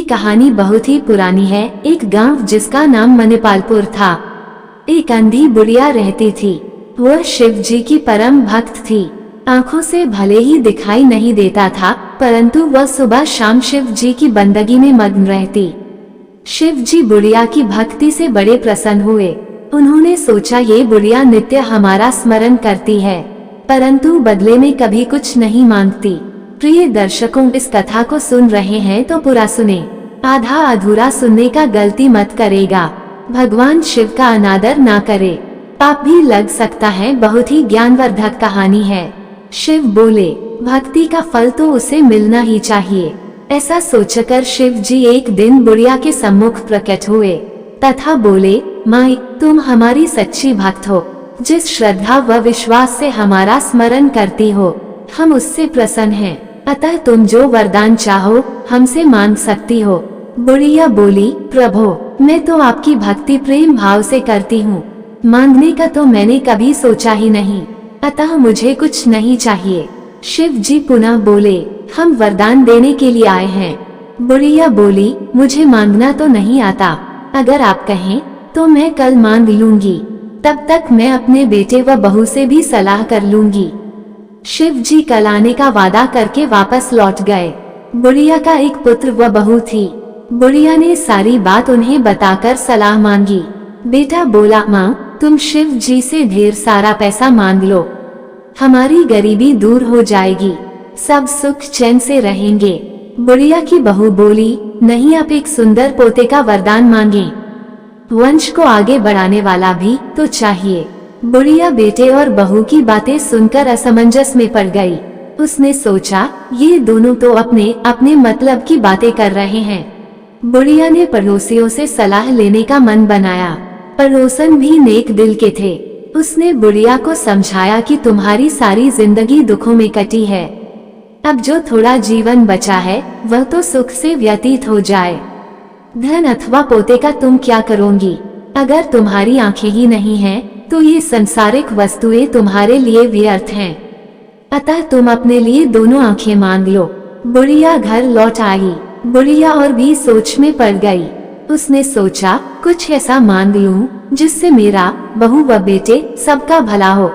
कहानी बहुत ही पुरानी है। एक गांव जिसका नाम मणिपालपुर था। एक अंधी बुढ़िया रहती थी। वह शिव जी की परम भक्त थी। आंखों से भले ही दिखाई नहीं देता था, परंतु वह सुबह शाम शिव जी की बंदगी में मग्न रहती। शिव जी बुढ़िया की भक्ति से बड़े प्रसन्न हुए। उन्होंने सोचा ये बुढ़िया नित्य हमारा स्मरण करती है, परंतु बदले में कभी कुछ नहीं मांगती। प्रिय दर्शकों, इस कथा को सुन रहे हैं तो पूरा सुने, आधा अधूरा सुनने का गलती मत करेगा। भगवान शिव का अनादर ना करे, पाप भी लग सकता है। बहुत ही ज्ञानवर्धक कहानी है। शिव बोले, भक्ति का फल तो उसे मिलना ही चाहिए। ऐसा सोचकर शिव जी एक दिन बुढ़िया के सम्मुख प्रकट हुए तथा बोले, माई, तुम हमारी सच्ची भक्त हो। जिस श्रद्धा व विश्वास से हमारा स्मरण करती हो, हम उससे प्रसन्न हैं। अतः तुम जो वरदान चाहो हमसे मांग सकती हो। बुढ़िया बोली, प्रभु, मैं तो आपकी भक्ति प्रेम भाव से करती हूँ। मांगने का तो मैंने कभी सोचा ही नहीं, अतः मुझे कुछ नहीं चाहिए। शिव जी पुनः बोले, हम वरदान देने के लिए आए हैं। बुढ़िया बोली, मुझे मांगना तो नहीं आता। अगर आप कहें तो मैं कल मांग लूंगी। तब तक मैं अपने बेटे व बहू से भी सलाह कर लूंगी। शिव जी कल आने का वादा करके वापस लौट गए। बुढ़िया का एक पुत्र व बहू थी। बुढ़िया ने सारी बात उन्हें बताकर सलाह मांगी। बेटा बोला, माँ, तुम शिव जी से ढेर सारा पैसा मांग लो, हमारी गरीबी दूर हो जाएगी, सब सुख चैन से रहेंगे। बुढ़िया की बहू बोली, नहीं, आप एक सुंदर पोते का वरदान मांगे। वंश को आगे बढ़ाने वाला भी तो चाहिए। बुढ़िया बेटे और बहू की बातें सुनकर असमंजस में पड़ गई। उसने सोचा, ये दोनों तो अपने अपने मतलब की बातें कर रहे हैं। बुढ़िया ने पड़ोसियों से सलाह लेने का मन बनाया। पड़ोसन भी नेक दिल के थे। उसने बुढ़िया को समझाया कि तुम्हारी सारी जिंदगी दुखों में कटी है, अब जो थोड़ा जीवन बचा है वह तो सुख से व्यतीत हो जाए। धन अथवा पोते का तुम क्या करोगी? अगर तुम्हारी आंखें ही नहीं हैं, तो ये संसारिक वस्तुएं तुम्हारे लिए व्यर्थ हैं। अतः तुम अपने लिए दोनों आंखें मांग लो। बुढ़िया घर लौट आई। बुढ़िया और भी सोच में पड़ गई। उसने सोचा, कुछ ऐसा मांग लूं जिससे मेरा, बहू व बेटे सबका भला हो।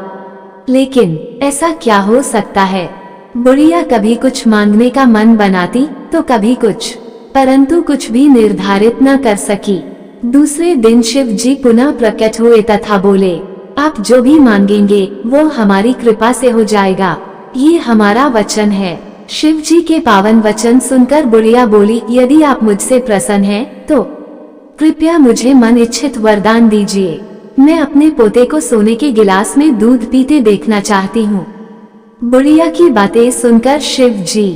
लेकिन ऐसा क्या हो सकता है? बुढ़िया कभी कुछ मांगने का मन बनाती तो कभी कुछ, परंतु कुछ भी निर्धारित न कर सकी। दूसरे दिन शिव जी पुनः प्रकट हुए तथा बोले, आप जो भी मांगेंगे वो हमारी कृपा से हो जाएगा, ये हमारा वचन है। शिव जी के पावन वचन सुनकर बुढ़िया बोली, यदि आप मुझसे प्रसन्न हैं तो कृपया मुझे मन इच्छित वरदान दीजिए। मैं अपने पोते को सोने के गिलास में दूध पीते देखना चाहती हूँ। बुढ़िया की बातें सुनकर शिव जी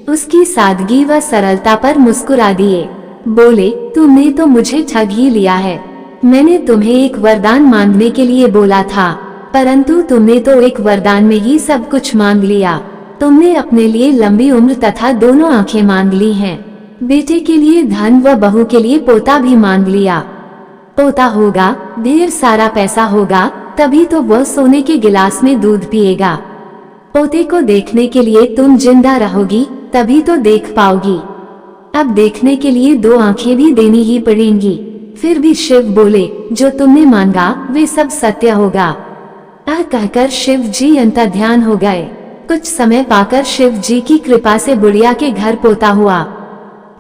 उसकी सादगी व सरलता पर मुस्कुरा दिए। बोले, तुमने तो मुझे ठग ही लिया है। मैंने तुम्हें एक वरदान मांगने के लिए बोला था, परंतु तुमने तो एक वरदान में ही सब कुछ मांग लिया। तुमने अपने लिए लंबी उम्र तथा दोनों आंखें मांग ली हैं। बेटे के लिए धन व बहू के लिए पोता भी मांग लिया। पोता होगा, ढेर सारा पैसा होगा, तभी तो वह सोने के गिलास में दूध पिएगा। पोते को देखने के लिए तुम जिंदा रहोगी, तभी तो देख पाओगी। अब देखने के लिए दो आंखें भी देनी ही पड़ेंगी। फिर भी शिव बोले, जो तुमने मांगा वे सब सत्य होगा। कहकर शिव जी अंतर्ध्यान हो गए। कुछ समय पाकर शिव जी की कृपा से बुढ़िया के घर पोता हुआ।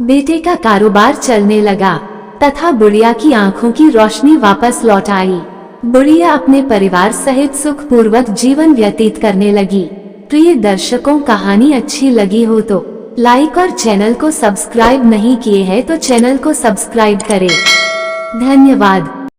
बेटे का कारोबार चलने लगा तथा बुढ़िया की आंखों की रोशनी वापस लौट आई। बुढ़िया अपने परिवार सहित सुखपूर्वक जीवन व्यतीत करने लगी। प्रिय दर्शकों, कहानी अच्छी लगी हो तो लाइक और चैनल को सब्सक्राइब नहीं किए हैं तो चैनल को सब्सक्राइब करें। धन्यवाद।